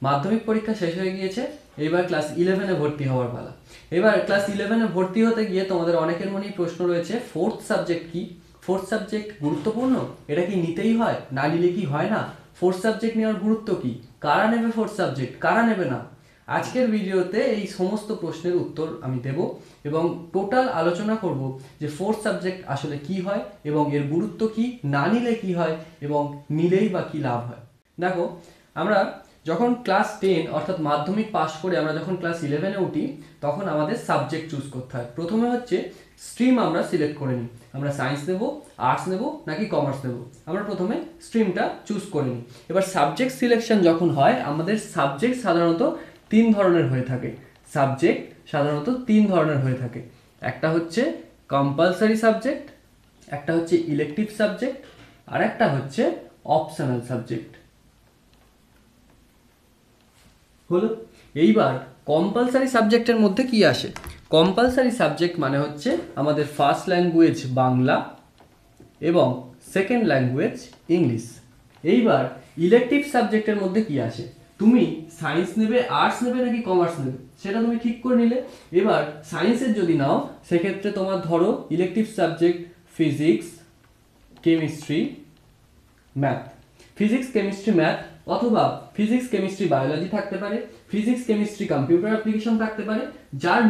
মাধ্যমিক পরীক্ষা শেষ হয়ে গিয়েছে, এবার ক্লাস 11-এ ভর্তি হওয়ার পালা। এবার ক্লাস 11-এ ভর্তি হতে গিয়ে তোমাদের অনেকের মনেই প্রশ্ন রয়েছে, ফোর্থ সাবজেক্ট কি? ফোর্থ সাবজেক্ট গুরুত্বপূর্ণ? এটা কি নিতেই হয়? না নিলে কি হয় না? ফোর্থ সাবজেক্ট নেওয়ার গুরুত্ব কি? কারা নেবে ফোর্থ সাবজেক্ট, কারা নেবে না? আজকের ভিডিওতে এই সমস্ত প্রশ্নের উত্তর আমি দেব এবং টোটাল আলোচনা করব যে ফোর্থ সাবজেক্ট আসলে কি হয় এবং এর গুরুত্ব কি, না নিলে কি হয় এবং নিলেই বা কি লাভ হয়। দেখো, আমরা যখন ক্লাস 10 অর্থাৎ মাধ্যমিক পাস করে আমরা যখন ক্লাস 11-এ উঠি, তখন আমাদের সাবজেক্ট চুজ করতে হয়। প্রথমে হচ্ছে স্ট্রিম আমরা সিলেক্ট করে নিই, আমরা সায়েন্স নেব, আর্টস নেব নাকি কমার্স নেব, আমরা প্রথমে স্ট্রিমটা চুজ করে নিই। এবার সাবজেক্ট সিলেকশন যখন হয়, আমাদের সাবজেক্ট সাধারণত তিন ধরনের হয়ে থাকে। সাবজেক্ট সাধারণত তিন ধরনের হয়ে থাকে। একটা হচ্ছে কম্পালসারি সাবজেক্ট, একটা হচ্ছে ইলেকটিভ সাবজেক্ট, আর একটা হচ্ছে অপশনাল সাবজেক্ট। হলো, এইবার কম্পালসারি সাবজেক্টের মধ্যে কি আসে? কম্পালসারি সাবজেক্ট মানে হচ্ছে আমাদের ফার্স্ট ল্যাঙ্গুয়েজ বাংলা এবং সেকেন্ড ল্যাঙ্গুয়েজ ইংলিশ। এইবার ইলেকটিভ সাবজেক্টের মধ্যে কি আসে? তুমি সায়েন্স নেবে, আর্টস নেবে নাকি কমার্স নেবে সেটা তুমি ঠিক করে নিলে। এবার সায়েন্সের যদি নাও, সেক্ষেত্রে তোমার ধরো elective subject physics, chemistry, math. Physics, chemistry, math, অথবা ফিজিক্স, কেমিস্ট্রি, বায়োলজি থাকতে পারে, ফিজিক্স, কেমিস্ট্রি, কম্পিউটার অ্যাপ্লিকেশন থাকতে পারে, যার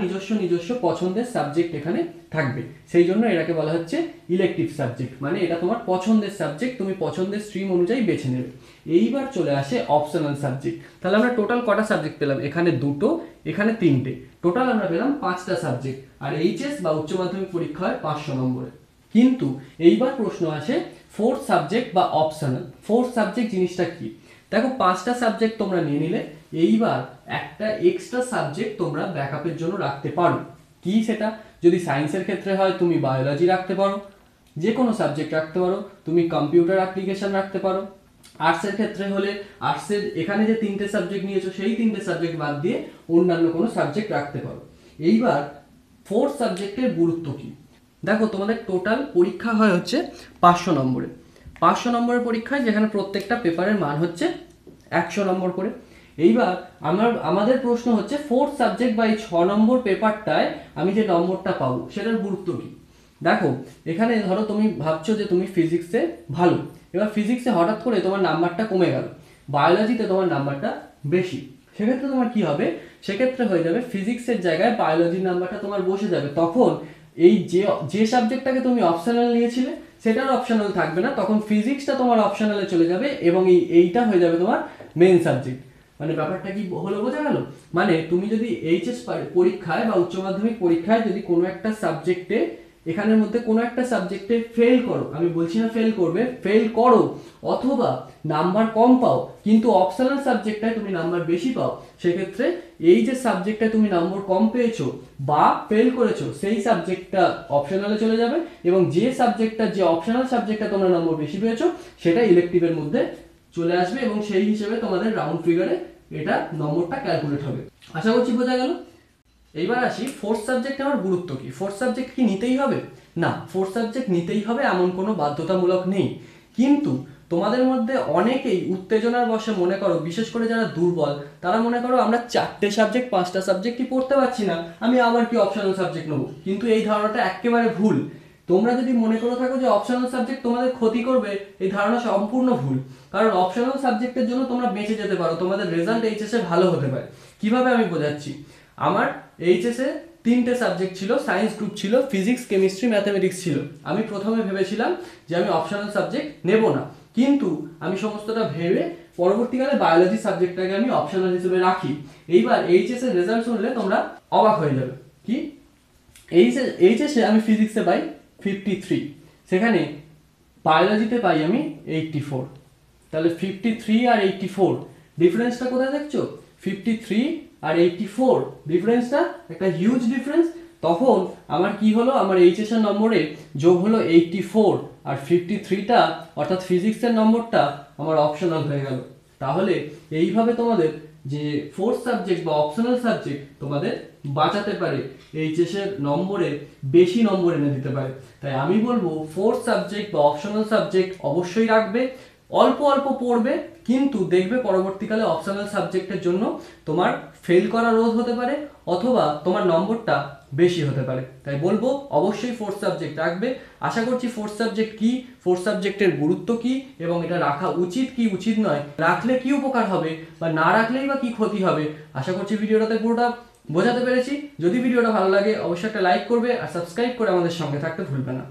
নিজস্ব পছন্দের সাবজেক্ট এখানে থাকবে। সেই জন্য এটাকে বলা হচ্ছে ইলেকটিভ সাবজেক্ট, মানে এটা তোমার পছন্দের সাবজেক্ট, তুমি পছন্দের স্ট্রিম অনুযায়ী বেছে নেবে। এইবার চলে আসে অপশনাল সাবজেক্ট। তাহলে আমরা টোটাল কটা সাবজেক্ট পেলাম? এখানে দুটো, এখানে তিনটে, টোটাল আমরা পেলাম 5টা সাবজেক্ট। আর এইচএস বা উচ্চ মাধ্যমিক পরীক্ষা হয় 500 নম্বরে। কিন্তু এইবার প্রশ্ন আসে ফোর্থ সাবজেক্ট বা অপশনাল। ফোর্থ সাবজেক্ট জিনিসটা কি? দেখো, 5টা সাবজেক্ট তোমরা নিয়ে নিলে, এইবার একটা এক্সট্রা সাবজেক্ট তোমরা ব্যাকআপের জন্য রাখতে পারো। কি সেটা? যদি সায়েন্সের ক্ষেত্রে হয় তুমি বায়োলজি রাখতে পারো, যে কোনো সাবজেক্ট রাখতে পারো, তুমি কম্পিউটার অ্যাপ্লিকেশন রাখতে পারো। আর্টসের ক্ষেত্রে হলে আর্টসের এখানে যে 3টে সাবজেক্ট নিয়েছো, সেই 3টে সাবজেক্ট বাদ দিয়ে অন্যান্য কোনো সাবজেক্ট রাখতে পারো। এইবার ফোর্থ সাবজেক্টের গুরুত্ব কি? দেখো, তোমাদের টোটাল পরীক্ষা হয় হচ্ছে 500 নম্বরে। 500 নম্বরের পরীক্ষায়, যেখানে প্রত্যেকটা পেপারের মান হচ্ছে 100 নম্বর করে। এইবার আমাদের প্রশ্ন হচ্ছে ফোর্থ সাবজেক্ট বা এই 6 নম্বর পেপারটায় আমি যে নম্বরটা পাবো সেটার গুরুত্ব কি? দেখো, এখানে ধরো তুমি ভাবছো যে তুমি ফিজিক্সে ভালো, এবার ফিজিক্সে হঠাৎ করে তোমার নাম্বারটা কমে গেল, বায়োলজিতে তোমার নাম্বারটা বেশি, সেক্ষেত্রে তোমার কি হবে? সেক্ষেত্রে হয়ে যাবে ফিজিক্সের জায়গায় বায়োলজির নাম্বারটা তোমার বসে যাবে। তখন এই যে সাবজেক্টটাকে তুমি অপশনাল নিয়েছিলে সেটার অপশনাল থাকবে না, তখন ফিজিক্সটা তোমার অপশনালে চলে যাবে এবং এইটা হয়ে যাবে তোমার মেইন সাবজেক্ট। মানে ব্যাপারটা কি হলো, বোঝা গেল? মানে তুমি যদি এইচএস পরীক্ষায় বা উচ্চ মাধ্যমিক পরীক্ষায় যদি কোনো একটা সাবজেক্টে, এখানের মধ্যে কোনো একটা সাবজেক্টে ফেল করো, আমি বলছি না ফেল করবে, ফেল করো, অথবা নাম্বার কম পাও, কিন্তু অপশনাল সাবজেক্টটায় তুমি নাম্বার বেশি পাও, সেক্ষেত্রে এই যে সাবজেক্টটায় তুমি নাম্বার কম পেয়েছো বা ফেল করেছো, সেই সাবজেক্টটা অপশনালে চলে যাবে এবং যে অপশনাল সাবজেক্টটা তোমরা নম্বর বেশি পেয়েছো সেটা ইলেকটিভের মধ্যে চলে আসবে এবং সেই হিসেবে তোমাদের রাউন্ড ফিগারে এটা নম্বরটা ক্যালকুলেট হবে। আশা করছি বোঝা গেল। এইবার আসি ফোর্থ সাবজেক্ট আমার গুরুত্ব কি। ফোর্থ সাবজেক্ট কি নিতেই হবে? না, ফোর্থ সাবজেক্ট নিতেই হবে এমন কোনো বাধ্যতামূলক নেই। কিন্তু তোমাদের মধ্যে অনেকেই উত্তেজনার বশে মনে করো, বিশেষ করে যারা দুর্বল, তারা মনে করো আমরা 4টে সাবজেক্ট 5টা সাবজেক্টই পড়তে পারছি না, আমি আবার কি অপশনাল সাবজেক্ট নেবো। কিন্তু এই ধারণাটা একেবারে ভুল। তোমরা যদি মনে করে থাকো যে অপশনাল সাবজেক্ট তোমাদের ক্ষতি করবে, এই ধারণা সম্পূর্ণ ভুল। কারণ অপশনাল সাবজেক্টের জন্য তোমরা বেঁচে যেতে পারো, তোমাদের রেজাল্ট এইচএস এ ভালো হতে পারে। কিভাবে আমি বোঝাচ্ছি? আমার এইচএস এ 3টে সাবজেক্ট ছিল, সায়েন্স গ্রুপ ছিল, ফিজিক্স, কেমিস্ট্রি, ম্যাথামেটিক্স ছিল। আমি প্রথমে ভেবেছিলাম যে আমি অপশনাল সাবজেক্ট নেব না, কিন্তু আমি সমস্তটা ভেবে পরবর্তীকালে বায়োলজি সাবজেক্টটাকে আমি অপশনাল হিসেবে রাখি। এইবার এইচএস এর রেজাল্ট শুনলে তোমরা অবাক হয়ে যাবে। কি? এইচএসে আমি ফিজিক্সে পাই 53, সেখানে বায়োলজিতে পাই আমি 84। তাহলে 53 আর 84 ডিফারেন্সটা কোথায় দেখছো? 53 আর 84 ডিফারেন্সটা একটা হিউজ ডিফারেন্স। তখন আমার কি হলো, আমার এইচএস এর নম্বরে যোগ হলো 84 আর 53টা অর্থাৎ ফিজিক্সের নম্বরটা আমার অপশনাল হয়ে গেল। তাহলে এইভাবে তোমাদের যে ফোর্থ সাবজেক্ট বা অপশনাল সাবজেক্ট তোমাদের বাঁচাতে পারে, এইচএস এর নম্বরে বেশি নম্বর এনে দিতে পারে। তাই আমি বলবো ফোর্থ সাবজেক্ট বা অপশনাল সাবজেক্ট অবশ্যই রাখবে, অল্প অল্প পড়বে, কিন্তু দেখবে পরবর্তীকালে অপশনাল সাবজেক্টের জন্য তোমার ফেল করা রোধ হতে পারে, অথবা তোমার নম্বরটা বেশি হতে পারে। তাই বলবো অবশ্যই ফোর্থ সাবজেক্ট রাখবে। আশা করছি ফোর্থ সাবজেক্ট কি, ফোর্থ সাবজেক্টের গুরুত্ব কি এবং এটা রাখা উচিত কি উচিত নয়, রাখলে কি উপকার হবে বা না রাখলেই বা কি ক্ষতি হবে, আশা করছি ভিডিওটাতে পুরোটা বোঝাতে পেরেছি। যদি ভিডিওটা ভালো লাগে অবশ্যই একটা লাইক করবে আর সাবস্ক্রাইব করে আমাদের সঙ্গে থাকতে ভুলবে না।